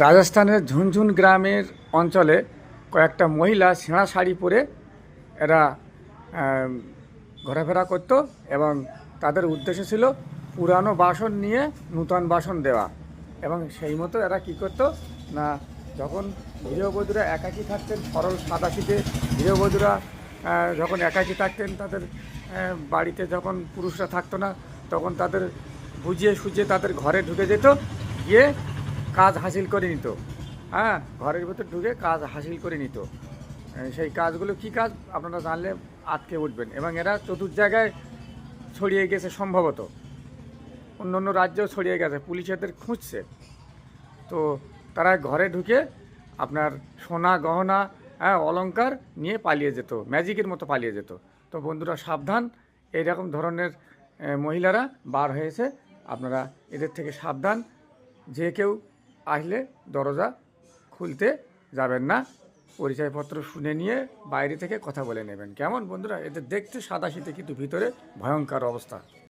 রাজস্থানের ঝুনঝুন গ্রামের অঞ্চলে কয়েকটা মহিলা ছেঁড়া শাড়ি পরে এরা ঘোরাফেরা করতো এবং তাদের উদ্দেশ্য ছিল পুরানো বাসন নিয়ে নূতন বাসন দেওয়া। এবং সেই মতো এরা কী করতো না, যখন গৃহবধূরা একাকী থাকতেন সরল সাদাসিধে গৃহবধূরা যখন একাকী থাকতেন, তাদের বাড়িতে যখন পুরুষরা থাকতো না, তখন তাদের বুঝিয়ে সুঝিয়ে তাদের ঘরে ঢুকে যেত, গিয়ে কাজ হাসিল করে নিত। হ্যাঁ, ঘরের ভিতর ঢুকে কাজ হাসিল করে নিত। সেই কাজগুলো কী কাজ আপনারা জানলে আটকে উঠবেন। এবং এরা চতুর্থ জায়গায় ছড়িয়ে গেছে, সম্ভবত অন্য অন্য রাজ্যেও ছড়িয়ে গেছে, পুলিশ এদের খুঁজছে। তো তারা ঘরে ঢুকে আপনার সোনা গহনা অলংকার নিয়ে পালিয়ে যেত, ম্যাজিকের মতো পালিয়ে যেত। তো বন্ধুরা সাবধান, এইরকম ধরনের মহিলারা বার হয়েছে, আপনারা এদের থেকে সাবধান। যে কেউ আসলে দরজা খুলতে যাবেন না, পরিচয়পত্র শুনে নিয়ে বাইরে থেকে কথা বলে নেবেন। কেমন বন্ধুরা? এদের দেখতে সাদাসিধে কিন্তু ভিতরে ভয়ঙ্কর অবস্থা।